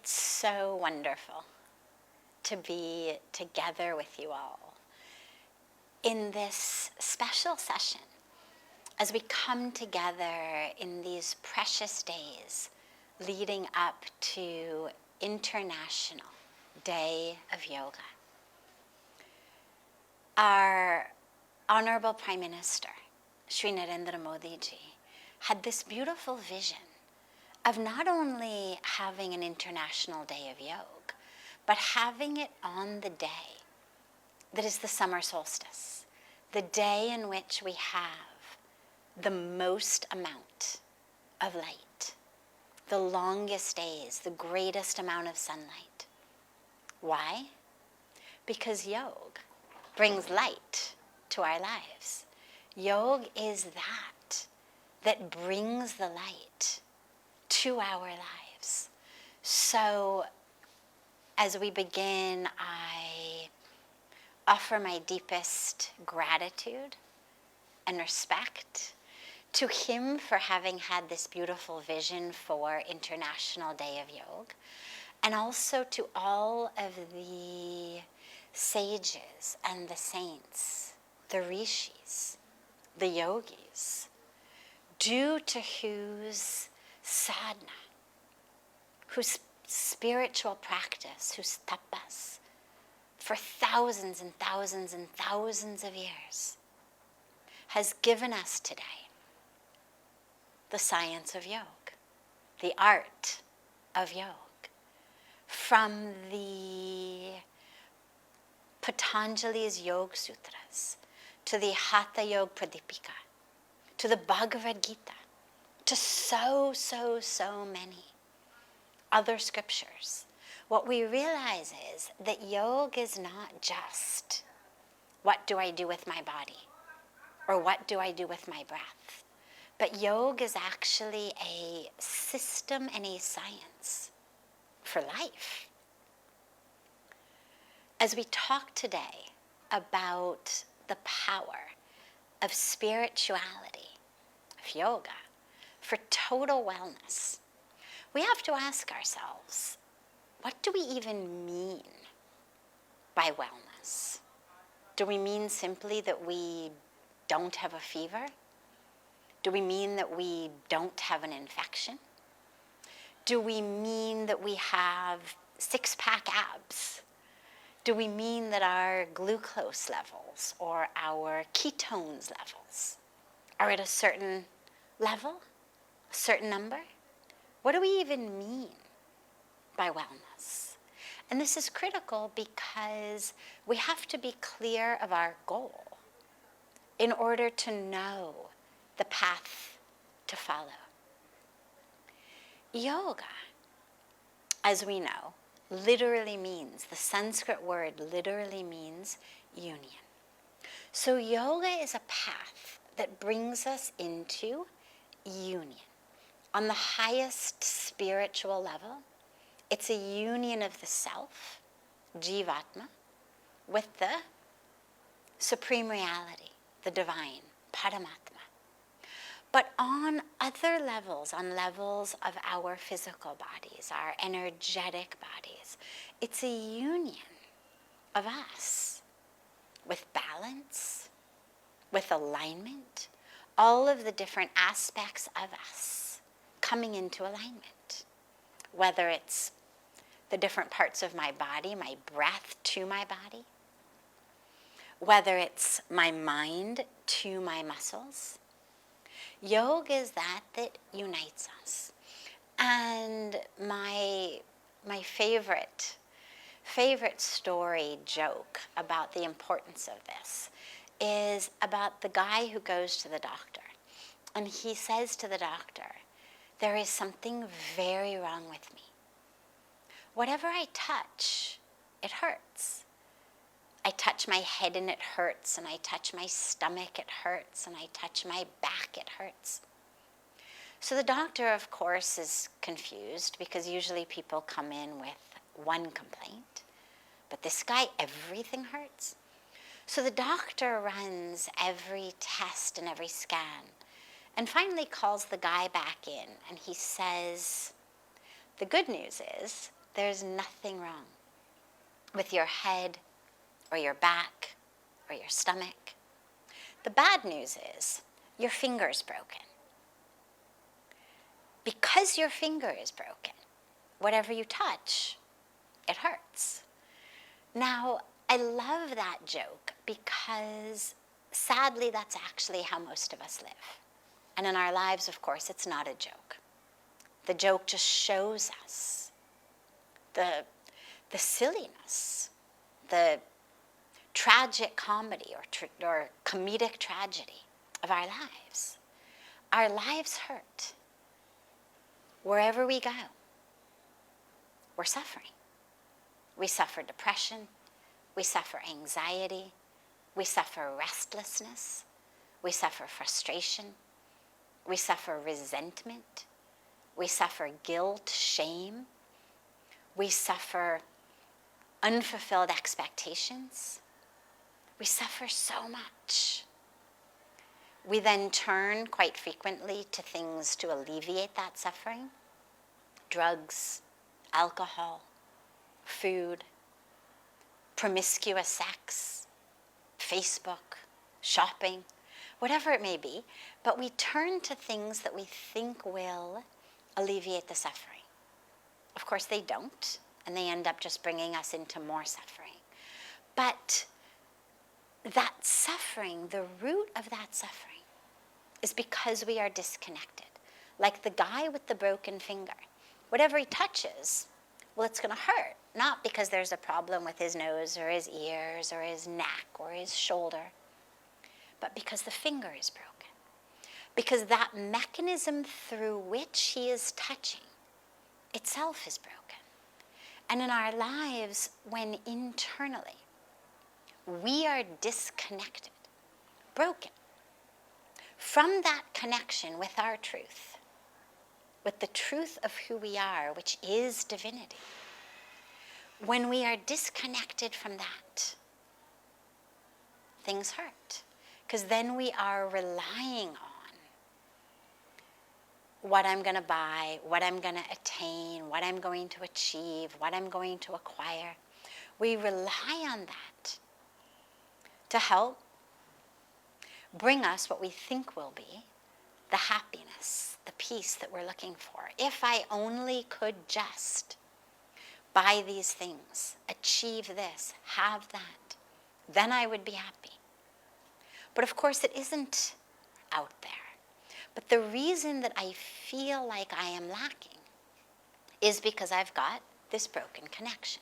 It's so wonderful to be together with you all in this special session as we come together in these precious days leading up to International Day of Yoga. Our Honorable Prime Minister, Shri Narendra Modi ji, had this beautiful vision of not only having an International Day of Yoga, but having it on the day that is the summer solstice, the day in which we have the most amount of light, the longest days, the greatest amount of sunlight. Why? Because yoga brings light to our lives. Yoga is that brings the light to our lives. So as we begin, I offer my deepest gratitude and respect to him for having had this beautiful vision for International Day of Yoga, and also to all of the sages and the saints, the rishis, the yogis, due to whose sadhana, whose spiritual practice, whose tapas, for thousands and thousands and thousands of years, has given us today the science of yoga, the art of yoga, from the Patanjali's Yoga Sutras, to the Hatha Yoga Pradipika, to the Bhagavad Gita, to so many other scriptures. What we realize is that yoga is not just what do I do with my body or what do I do with my breath, but yoga is actually a system and a science for life. As we talk today about the power of spirituality, of yoga, for total wellness, we have to ask ourselves, what do we even mean by wellness? Do we mean simply that we don't have a fever? Do we mean that we don't have an infection? Do we mean that we have six-pack abs? Do we mean that our glucose levels or our ketones levels are at a certain level, a certain number? What do we even mean by wellness? And this is critical because we have to be clear of our goal in order to know the path to follow. Yoga, as we know, literally means, the Sanskrit word literally means union. So yoga is a path that brings us into union. On the highest spiritual level, it's a union of the self, Jivatma, with the supreme reality, the divine, Paramatma. But on other levels, on levels of our physical bodies, our energetic bodies, it's a union of us with balance, with alignment, all of the different aspects of us coming into alignment, whether it's the different parts of my body, my breath to my body, whether it's my mind to my muscles. Yoga is that unites us. And my favorite story joke about the importance of this is about the guy who goes to the doctor. And he says to the doctor, there is something very wrong with me. Whatever I touch, it hurts. I touch my head and it hurts, and I touch my stomach, it hurts, and I touch my back, it hurts. So the doctor, of course, is confused because usually people come in with one complaint, but this guy, everything hurts. So the doctor runs every test and every scan and finally calls the guy back in, and he says, the good news is There's nothing wrong with your head or your back or your stomach. The bad news is your finger's broken. Because your finger is broken, whatever you touch, it hurts. Now, I love that joke because sadly that's actually how most of us live. And in our lives, of course, it's not a joke. The joke just shows us the silliness, the tragic comedy or comedic tragedy of our lives. Our lives hurt. Wherever we go, we're suffering. We suffer depression. We suffer anxiety. We suffer restlessness. We suffer frustration. We suffer resentment. We suffer guilt, shame. We suffer unfulfilled expectations. We suffer so much. We then turn quite frequently to things to alleviate that suffering. Drugs, alcohol, food, promiscuous sex, Facebook, shopping, whatever it may be. But we turn to things that we think will alleviate the suffering. Of course, they don't, and they end up just bringing us into more suffering. But that suffering, the root of that suffering, is because we are disconnected. Like the guy with the broken finger. Whatever he touches, well, it's going to hurt. Not because there's a problem with his nose or his ears or his neck or his shoulder, but because the finger is broken. Because that mechanism through which he is touching itself is broken. And in our lives, when internally we are disconnected, broken, from that connection with our truth, with the truth of who we are, which is divinity, when we are disconnected from that, things hurt. Because then we are relying on what I'm going to buy, what I'm going to attain, what I'm going to achieve, what I'm going to acquire. We rely on that to help bring us what we think will be the happiness, the peace that we're looking for. If I only could just buy these things, achieve this, have that, then I would be happy. But of course it isn't out there. But the reason that I feel like I am lacking is because I've got this broken connection.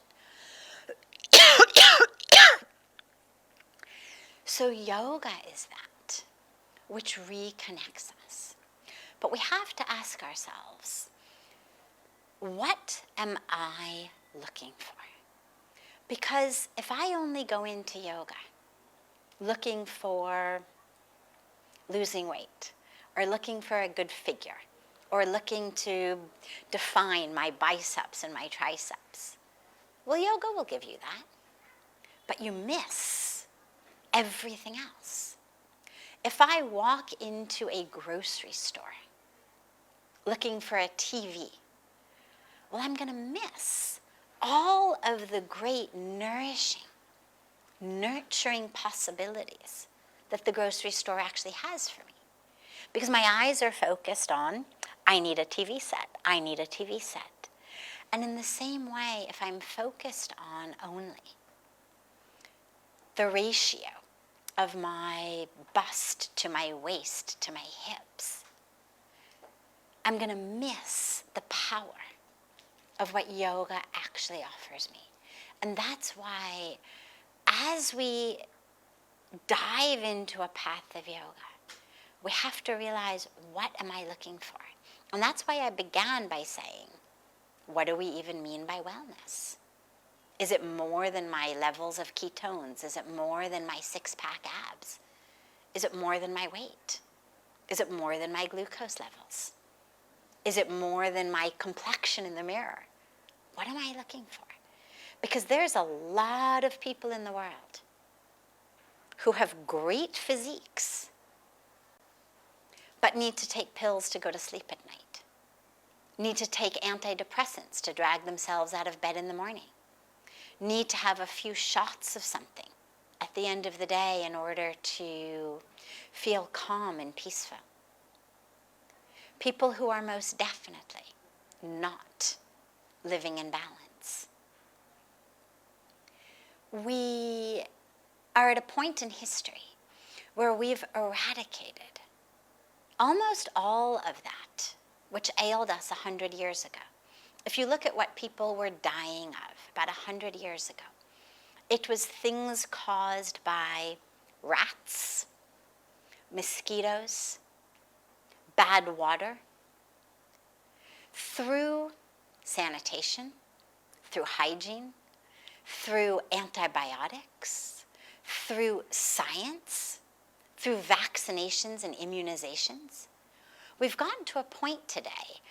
So yoga is that which reconnects us. But we have to ask ourselves, what am I looking for? Because if I only go into yoga looking for losing weight, or looking for a good figure, or looking to define my biceps and my triceps, well, yoga will give you that. But you miss everything else. If I walk into a grocery store looking for a TV, well, I'm going to miss all of the great nourishing, nurturing possibilities that the grocery store actually has for me. Because my eyes are focused on, I need a TV set, I need a TV set. And in the same way, if I'm focused on only the ratio of my bust to my waist to my hips, I'm going to miss the power of what yoga actually offers me. And that's why as we dive into a path of yoga, we have to realize, what am I looking for? And that's why I began by saying, what do we even mean by wellness? Is it more than my levels of ketones? Is it more than my six-pack abs? Is it more than my weight? Is it more than my glucose levels? Is it more than my complexion in the mirror? What am I looking for? Because there's a lot of people in the world who have great physiques but need to take pills to go to sleep at night. need to take antidepressants to drag themselves out of bed in the morning, need to have a few shots of something at the end of the day in order to feel calm and peaceful. People who are most definitely not living in balance. We are at a point in history where we've eradicated almost all of that which ailed us 100 years ago. If you look at what people were dying of about 100 years ago, it was things caused by rats, mosquitoes, bad water. Through sanitation, through hygiene, through antibiotics, through science, through vaccinations and immunizations, we've gotten to a point today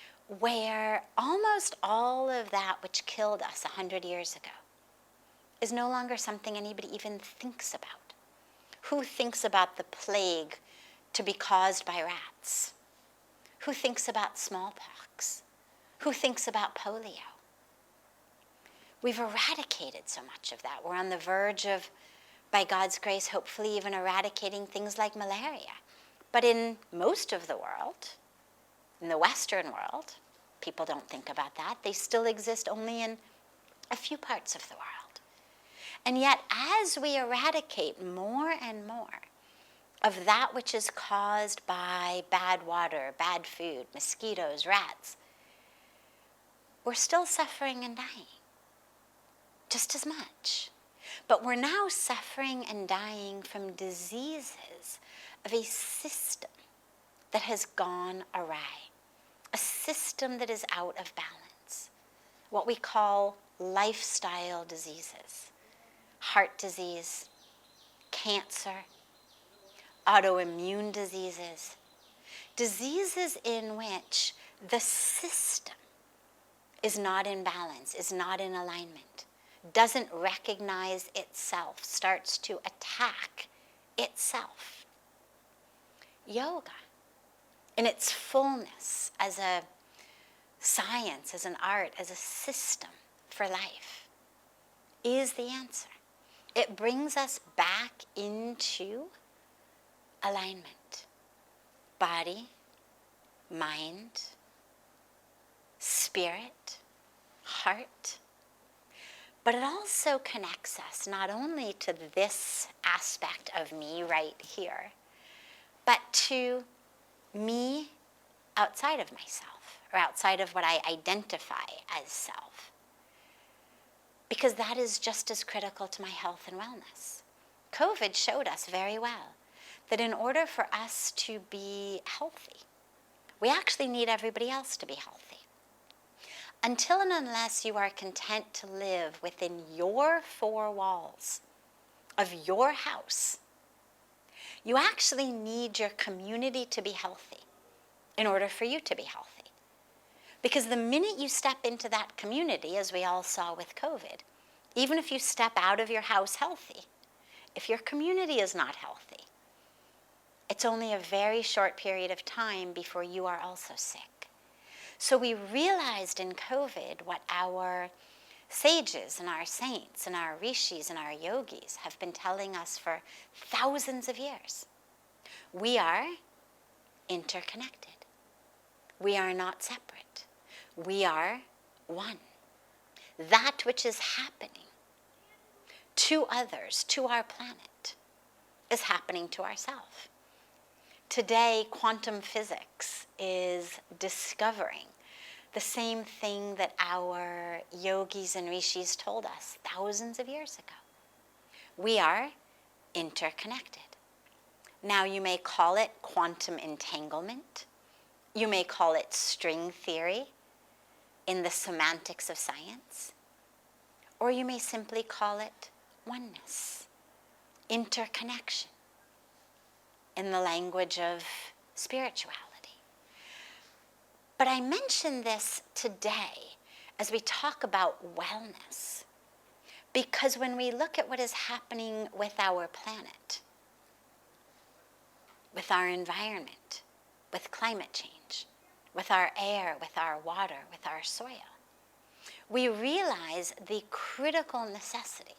where almost all of that which killed us 100 years ago is no longer something anybody even thinks about. Who thinks about the plague to be caused by rats? Who thinks about smallpox? Who thinks about polio? We've eradicated so much of that. We're on the verge of, by God's grace, hopefully even eradicating things like malaria. But in most of the world, in the Western world, people don't think about that. They still exist only in a few parts of the world. And yet, as we eradicate more and more of that which is caused by bad water, bad food, mosquitoes, rats, we're still suffering and dying, just as much. But we're now suffering and dying from diseases of a system that has gone awry, a system that is out of balance, what we call lifestyle diseases, heart disease, cancer, autoimmune diseases, diseases in which the system is not in balance, is not in alignment, doesn't recognize itself, starts to attack itself. Yoga, in its fullness as a science, as an art, as a system for life, is the answer. It brings us back into alignment. Body, mind, spirit, heart. But it also connects us not only to this aspect of me right here, but to me outside of myself, or outside of what I identify as self. Because that is just as critical to my health and wellness. COVID showed us very well that in order for us to be healthy, we actually need everybody else to be healthy. Until and unless you are content to live within your four walls of your house, you actually need your community to be healthy in order for you to be healthy. Because the minute you step into that community, as we all saw with COVID, even if you step out of your house healthy, if your community is not healthy, it's only a very short period of time before you are also sick. So we realized in COVID what our sages and our saints and our rishis and our yogis have been telling us for thousands of years. We are interconnected. We are not separate. We are one. That which is happening to others, to our planet, is happening to ourselves. Today, quantum physics is discovering the same thing that our yogis and rishis told us thousands of years ago. We are interconnected. Now, you may call it quantum entanglement. You may call it string theory in the semantics of science. Or you may simply call it oneness, interconnection, in the language of spirituality. But I mention this today as we talk about wellness, because when we look at what is happening with our planet, with our environment, with climate change, with our air, with our water, with our soil, we realize the critical necessity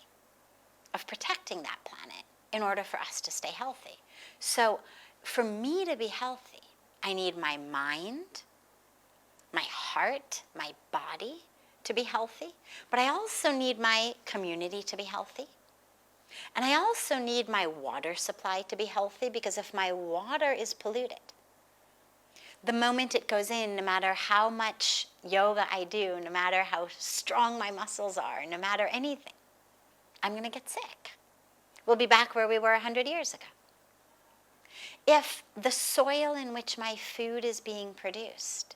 of protecting that planet in order for us to stay healthy. So for me to be healthy, I need my mind, my heart, my body to be healthy, but I also need my community to be healthy. And I also need my water supply to be healthy, because if my water is polluted, the moment it goes in, no matter how much yoga I do, no matter how strong my muscles are, no matter anything, I'm going to get sick. We'll be back where we were 100 years ago. If the soil in which my food is being produced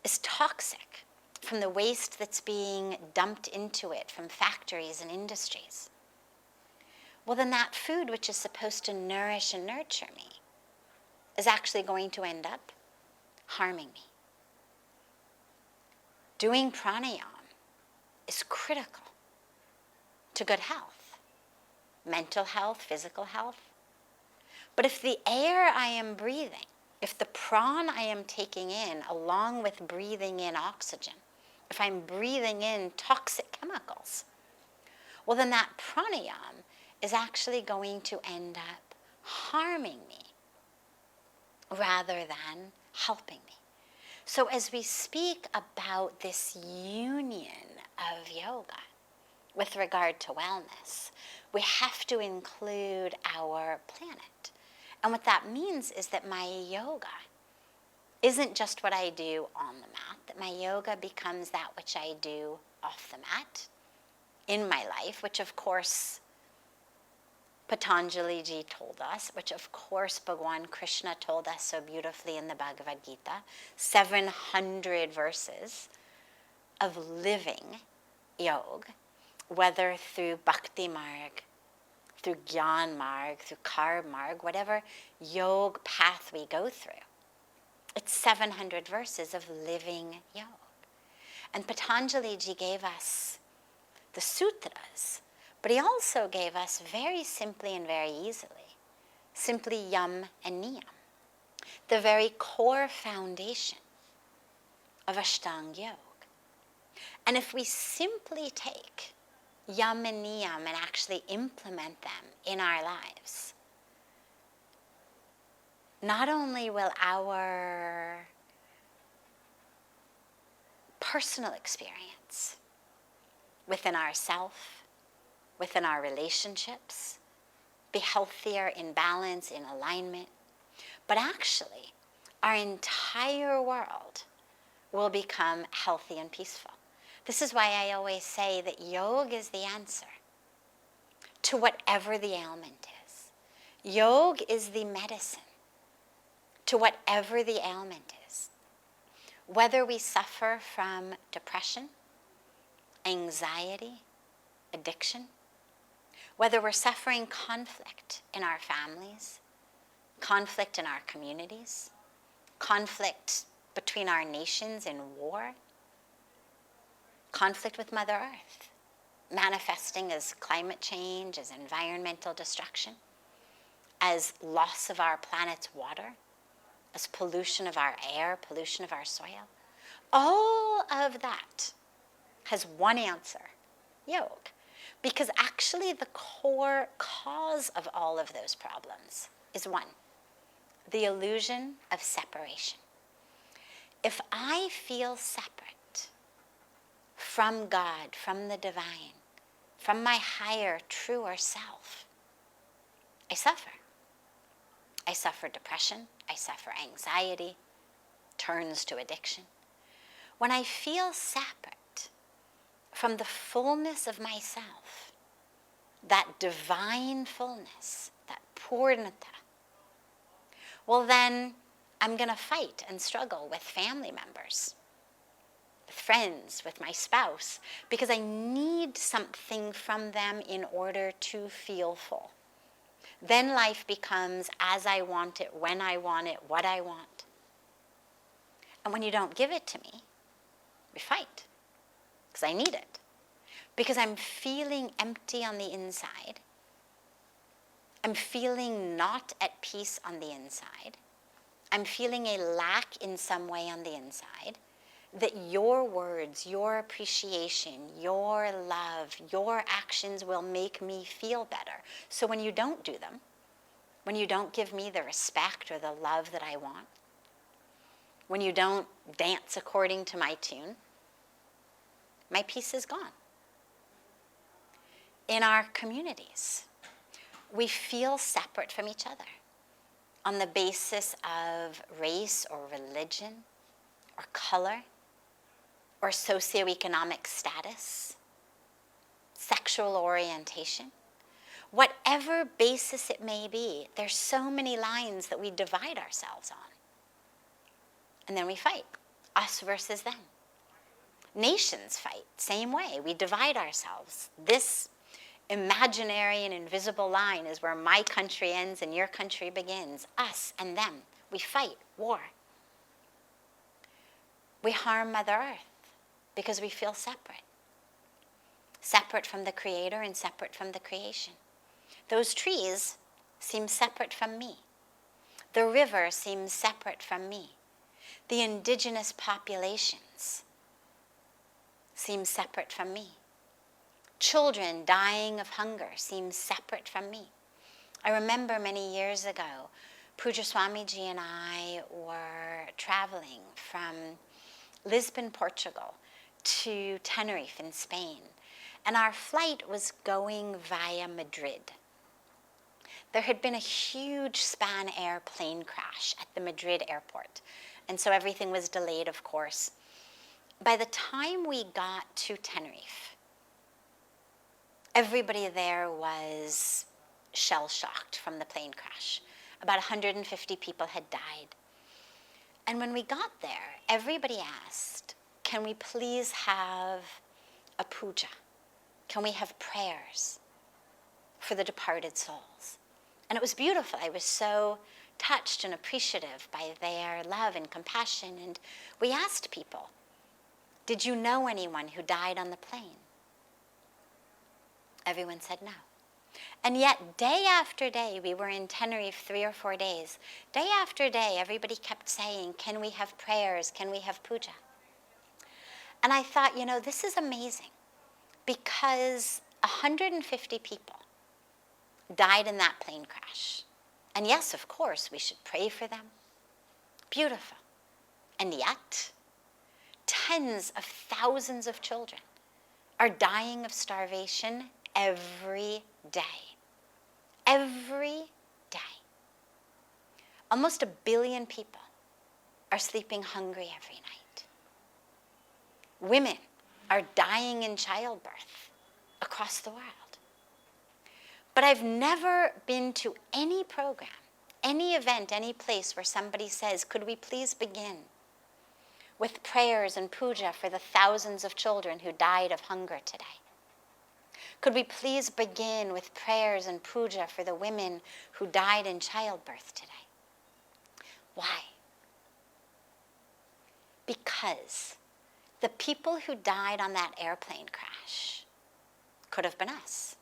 is toxic from the waste that's being dumped into it from factories and industries, well, then that food, which is supposed to nourish and nurture me, is actually going to end up harming me. Doing pranayama is critical to good health, mental health, physical health. But if the air I am breathing, if the prana I am taking in, along with breathing in oxygen, if I'm breathing in toxic chemicals, well, then that pranayama is actually going to end up harming me rather than helping me. So as we speak about this union of yoga with regard to wellness, we have to include our planet. And what that means is that my yoga isn't just what I do on the mat, that my yoga becomes that which I do off the mat in my life, which of course Patanjali-ji told us, which of course Bhagwan Krishna told us so beautifully in the Bhagavad Gita, 700 verses of living yoga, whether through Bhakti Marg, through Gyan Marg, through Karma Marg, whatever yoga path we go through. It's 700 verses of living yoga. And Patanjali-ji gave us the sutras, but he also gave us very simply and very easily, simply yam and niyam, the very core foundation of Ashtanga Yoga. And if we simply take yam and niyam and actually implement them in our lives, not only will our personal experience within ourselves, within our relationships, be healthier, in balance, in alignment, but actually our entire world will become healthy and peaceful. This is why I always say that yoga is the answer to whatever the ailment is. Yoga is the medicine to whatever the ailment is. Whether we suffer from depression, anxiety, addiction, whether we're suffering conflict in our families, conflict in our communities, conflict between our nations in war, conflict with Mother Earth, manifesting as climate change, as environmental destruction, as loss of our planet's water, as pollution of our air, pollution of our soil. All of that has one answer, yoga. Because actually the core cause of all of those problems is one, the illusion of separation. If I feel separate from God, from the divine, from my higher, truer self, I suffer. I suffer depression, I suffer anxiety, turns to addiction. When I feel separate from the fullness of myself, that divine fullness, that purnata, well then I'm going to fight and struggle with family members, with friends, with my spouse, because I need something from them in order to feel full. Then life becomes as I want it, when I want it, what I want. And when you don't give it to me, we fight, because I need it. Because I'm feeling empty on the inside. I'm feeling not at peace on the inside. I'm feeling a lack in some way on the inside, that your words, your appreciation, your love, your actions will make me feel better. So when you don't do them, when you don't give me the respect or the love that I want, when you don't dance according to my tune, my peace is gone. In our communities, we feel separate from each other on the basis of race or religion or color or socioeconomic status, sexual orientation. Whatever basis it may be, there's so many lines that we divide ourselves on. And then we fight, us versus them. Nations fight, same way. We divide ourselves. This imaginary and invisible line is where my country ends and your country begins. Us and them. We fight, war. We harm Mother Earth because we feel separate. Separate from the Creator and separate from the creation. Those trees seem separate from me. The river seems separate from me. The indigenous populations seem separate from me. Children dying of hunger seem separate from me. I remember many years ago, Pujya Swamiji and I were traveling from Lisbon, Portugal, to Tenerife in Spain, and our flight was going via Madrid. There had been a huge Spanair plane crash at the Madrid airport, and so everything was delayed, of course. By the time we got to Tenerife, everybody there was shell-shocked from the plane crash. About 150 people had died. And when we got there, everybody asked, can we please have a puja? Can we have prayers for the departed souls? And it was beautiful. I was so touched and appreciative by their love and compassion. And we asked people, did you know anyone who died on the plane? Everyone said no. And yet, day after day, we were in Tenerife 3 or 4 days. Day after day, everybody kept saying, can we have prayers? Can we have puja? And I thought, this is amazing, because 150 people died in that plane crash. And yes, of course, we should pray for them. Beautiful. And yet, tens of thousands of children are dying of starvation every day. Every day. Almost 1 billion people are sleeping hungry every night. Women are dying in childbirth across the world. But I've never been to any program, any event, any place where somebody says, could we please begin with prayers and puja for the thousands of children who died of hunger today? Could we please begin with prayers and puja for the women who died in childbirth today? Why? Because the people who died on that airplane crash could have been us.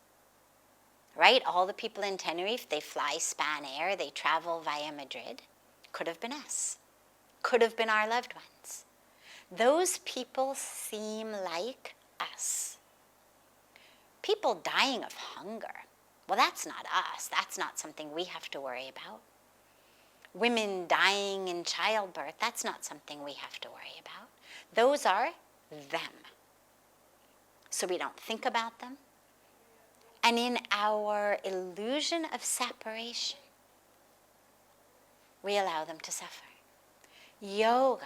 Right? All the people in Tenerife, they fly Spanair, they travel via Madrid. Could have been us. Could have been our loved ones. Those people seem like us. People dying of hunger, well, that's not us. That's not something we have to worry about. Women dying in childbirth, that's not something we have to worry about. Those are them. So we don't think about them. And in our illusion of separation, we allow them to suffer. Yoga,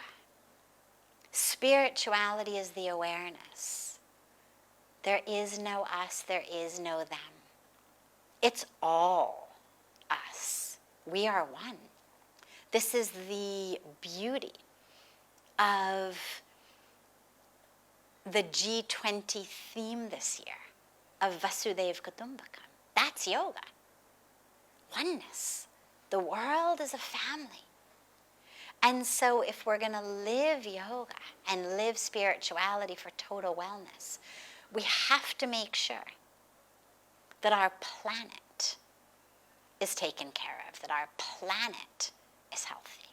spirituality is the awareness. There is no us, there is no them. It's all us. We are one. This is the beauty of the G20 theme this year of Vasudhaiva Kutumbakam. That's yoga. Oneness. The world is a family. And so if we're going to live yoga and live spirituality for total wellness, we have to make sure that our planet is taken care of, that our planet is healthy.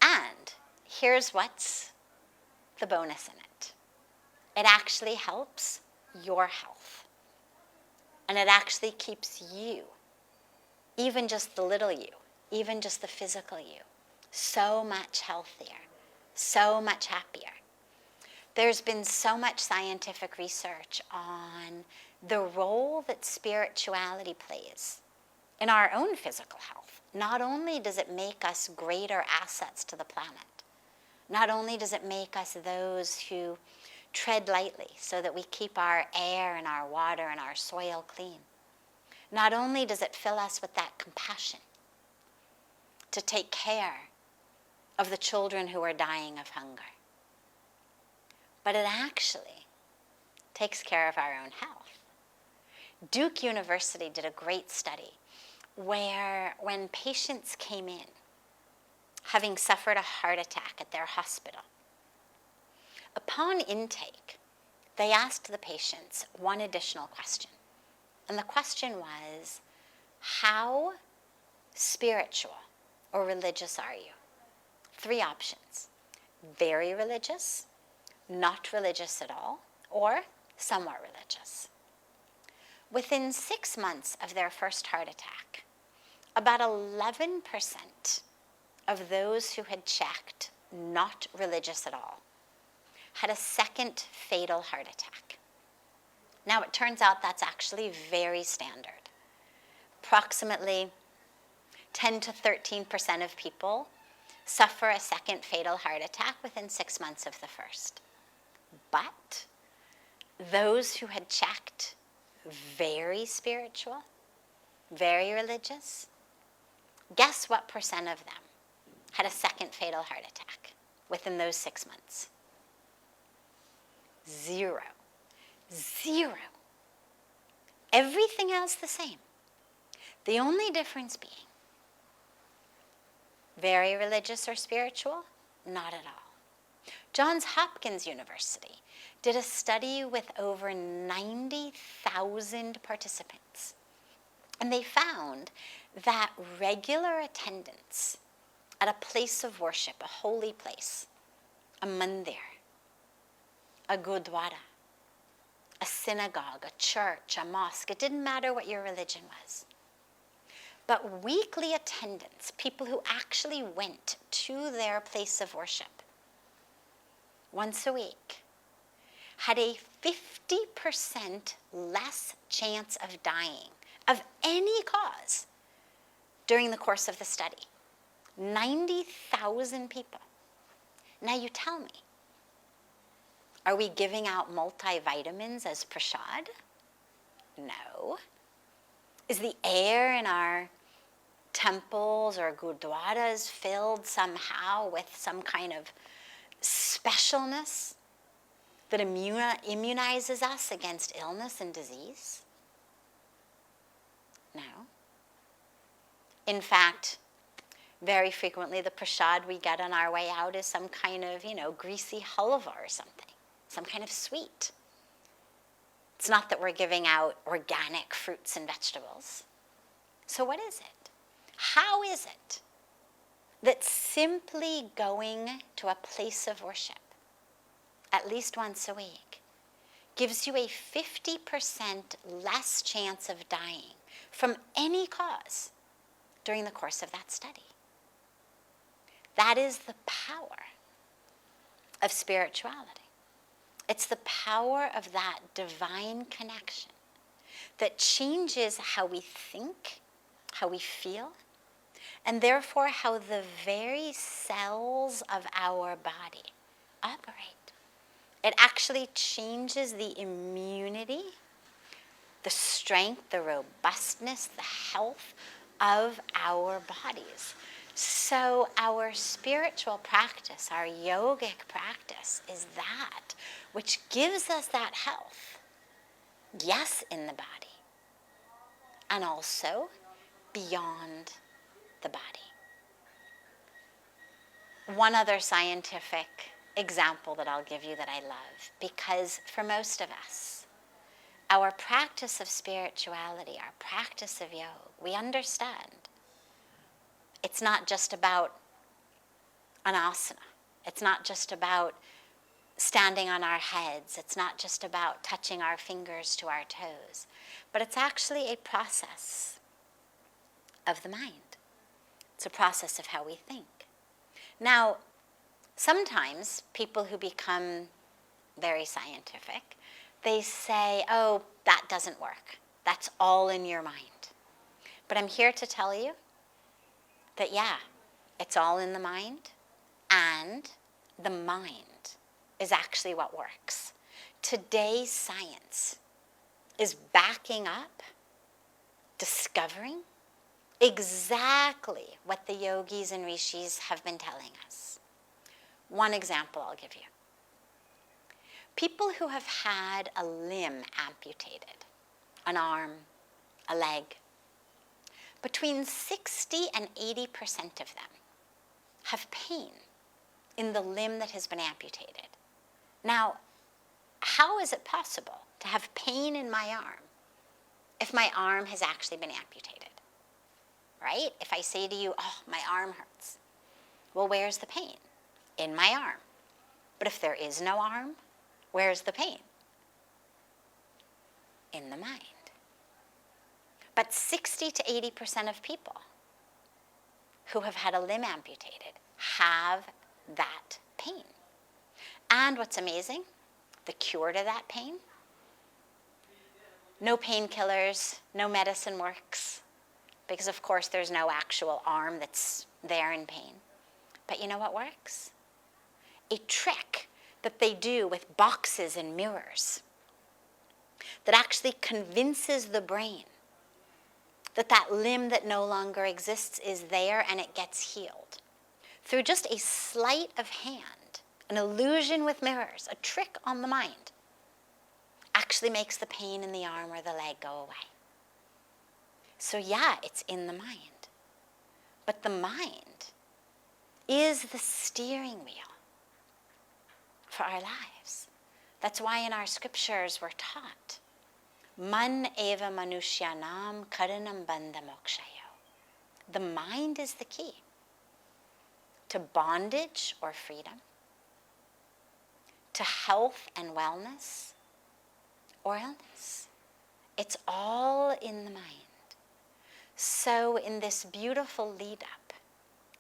And here's what's the bonus in it. It actually helps your health. And it actually keeps you, even just the little you, even just the physical you, so much healthier, so much happier. There's been so much scientific research on the role that spirituality plays in our own physical health. Not only does it make us greater assets to the planet, not only does it make us those who tread lightly so that we keep our air and our water and our soil clean, not only does it fill us with that compassion to take care of the children who are dying of hunger, but it actually takes care of our own health. Duke University did a great study where when patients came in having suffered a heart attack at their hospital, upon intake, they asked the patients one additional question. And the question was, how spiritual or religious are you? 3 options: very religious, not religious at all, or somewhat religious. Within 6 months of their first heart attack, about 11% of those who had checked not religious at all had a second fatal heart attack. Now, it turns out that's actually very standard. Approximately 10 to 13% of people suffer a second fatal heart attack within 6 months of the first. But those who had checked very spiritual, very religious, guess what percent of them had a second fatal heart attack within those 6 months? 0. 0. Everything else the same. The only difference being very religious or spiritual? Not at all. Johns Hopkins University did a study with over 90,000 participants. And they found that regular attendance at a place of worship, a holy place, a mandir, a gurdwara, a synagogue, a church, a mosque, it didn't matter what your religion was. But weekly attendance, people who actually went to their place of worship once a week, had a 50% less chance of dying of any cause during the course of the study. 90,000 people. Now you tell me, are we giving out multivitamins as prasad? No. Is the air in our temples or gurdwaras filled somehow with some kind of specialness that immunizes us against illness and disease? No. In fact, very frequently the prasad we get on our way out is some kind of, greasy halva or something, some kind of sweet. It's not that we're giving out organic fruits and vegetables. So what is it? How is it that simply going to a place of worship at least once a week gives you a 50% less chance of dying from any cause during the course of that study? That is the power of spirituality. It's the power of that divine connection that changes how we think, how we feel, and therefore how the very cells of our body operate. It actually changes the immunity, the strength, the robustness, the health of our bodies. So our spiritual practice, our yogic practice, is that which gives us that health, yes, in the body, and also beyond the body. One other scientific example that I'll give you that I love, because for most of us, our practice of spirituality, our practice of yoga, we understand it's not just about an asana. It's not just about standing on our heads. It's not just about touching our fingers to our toes. But it's actually a process of the mind. It's a process of how we think. Now, sometimes people who become very scientific, they say, oh, that doesn't work. That's all in your mind. But I'm here to tell you that, yeah, it's all in the mind, and the mind is actually what works. Today's science is backing up, discovering exactly what the yogis and rishis have been telling us. One example I'll give you. People who have had a limb amputated, an arm, a leg, between 60 and 80% of them have pain in the limb that has been amputated. Now, how is it possible to have pain in my arm if my arm has actually been amputated? Right? If I say to you, oh, my arm hurts. Well, where's the pain? In my arm. But if there is no arm, where's the pain? In the mind. But 60 to 80% of people who have had a limb amputated have that pain. And what's amazing, the cure to that pain, no painkillers, no medicine works, because of course there's no actual arm that's there in pain. But you know what works? A trick that they do with boxes and mirrors that actually convinces the brain that that limb that no longer exists is there and it gets healed. Through just a sleight of hand, an illusion with mirrors, a trick on the mind, actually makes the pain in the arm or the leg go away. So yeah, it's in the mind. But the mind is the steering wheel for our lives. That's why in our scriptures we're taught, Man eva manushyanam karanam bandha mokshayo. The mind is the key to bondage or freedom, to health and wellness or illness. It's all in the mind. So in this beautiful lead up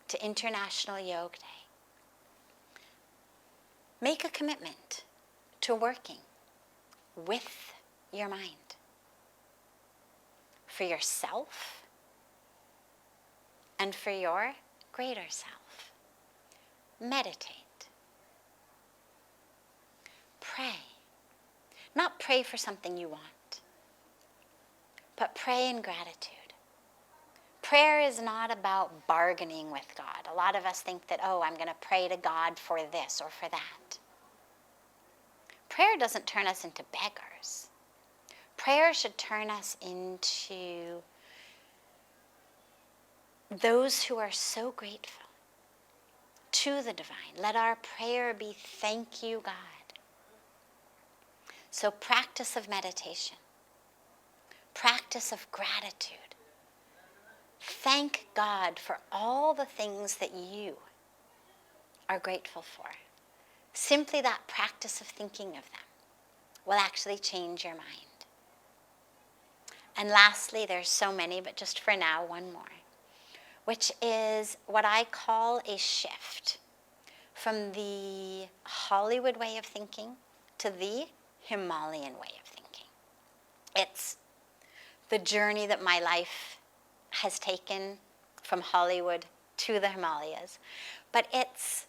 to International Yoga Day, make a commitment to working with your mind for yourself and for your greater self. Meditate. Pray. Not pray for something you want, but pray in gratitude. Prayer is not about bargaining with God. A lot of us think that, oh, I'm going to pray to God for this or for that. Prayer doesn't turn us into beggars. Prayer should turn us into those who are so grateful to the divine. Let our prayer be, thank you, God. So practice of meditation, practice of gratitude. Thank God for all the things that you are grateful for. Simply that practice of thinking of them will actually change your mind. And lastly, there's so many, but just for now, one more, which is what I call a shift from the Hollywood way of thinking to the Himalayan way of thinking. It's the journey that my life has taken from Hollywood to the Himalayas, but it's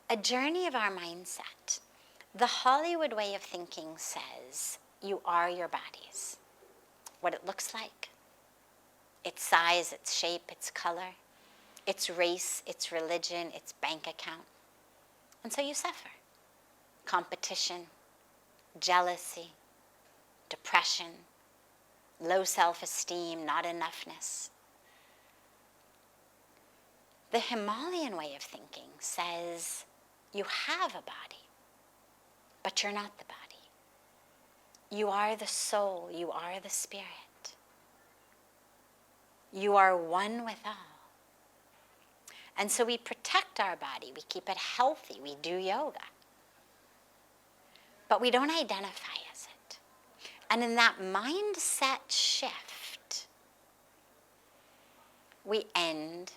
a journey of our mindset. The Hollywood way of thinking says you are your bodies, what it looks like, its size, its shape, its color, its race, its religion, its bank account. And so you suffer. Competition, jealousy, depression, low self-esteem, not enoughness. The Himalayan way of thinking says you have a body, but you're not the body. You are the soul, you are the spirit. You are one with all. And so we protect our body, we keep it healthy, we do yoga. But we don't identify as it. And in that mindset shift, we end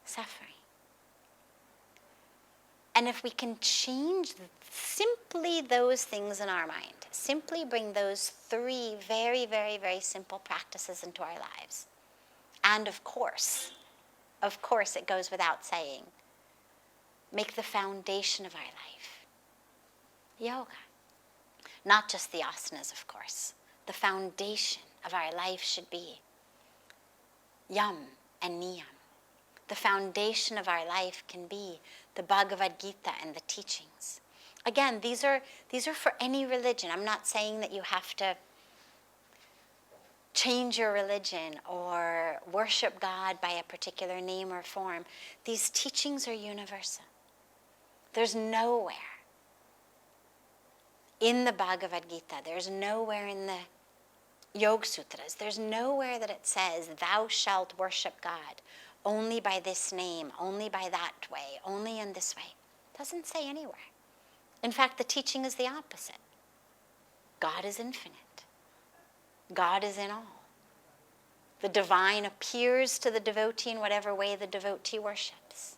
suffering. And if we can change simply those things in our mind, simply bring those 3 very, very, very simple practices into our lives. And of course, it goes without saying, make the foundation of our life yoga. Not just the asanas, of course. The foundation of our life should be yam and niyam. The foundation of our life can be the Bhagavad Gita and the teachings. Again, these are for any religion. I'm not saying that you have to change your religion or worship God by a particular name or form. These teachings are universal. There's nowhere in the Bhagavad Gita, there's nowhere in the Yoga Sutras, there's nowhere that it says, thou shalt worship God only by this name, only by that way, only in this way. It doesn't say anywhere. In fact, the teaching is the opposite. God is infinite. God is in all. The divine appears to the devotee in whatever way the devotee worships.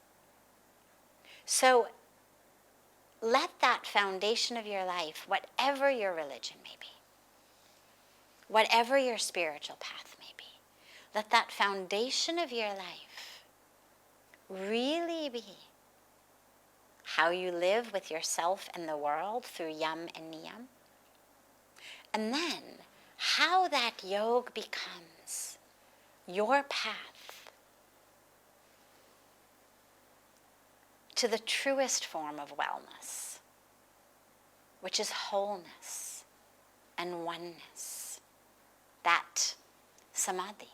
So let that foundation of your life, whatever your religion may be, whatever your spiritual path may be, let that foundation of your life really be how you live with yourself and the world through yam and niyam. And then how that yoga becomes your path to the truest form of wellness, which is wholeness and oneness, that samadhi.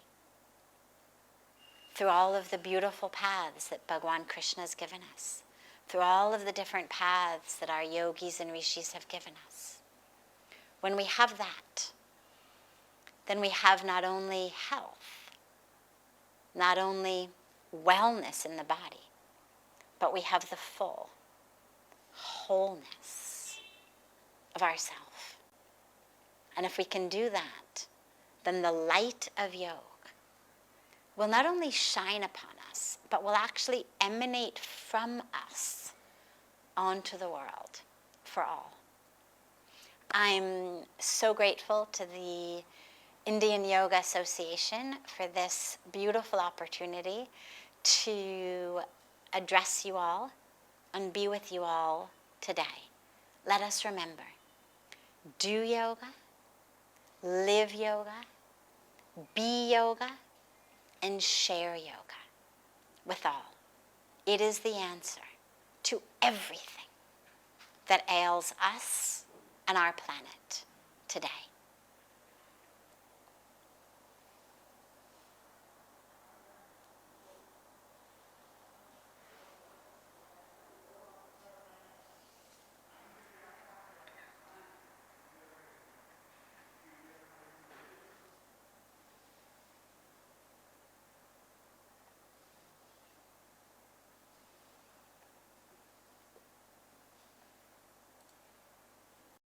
Through all of the beautiful paths that Bhagwan Krishna has given us, through all of the different paths that our yogis and rishis have given us. When we have that, then we have not only health, not only wellness in the body, but we have the full wholeness of ourself. And if we can do that, then the light of yoga will not only shine upon us, but will actually emanate from us onto the world for all. I'm so grateful to the Indian Yoga Association for this beautiful opportunity to address you all and be with you all today. Let us remember, do yoga, live yoga, be yoga, and share yoga with all. It is the answer to everything that ails us and our planet today.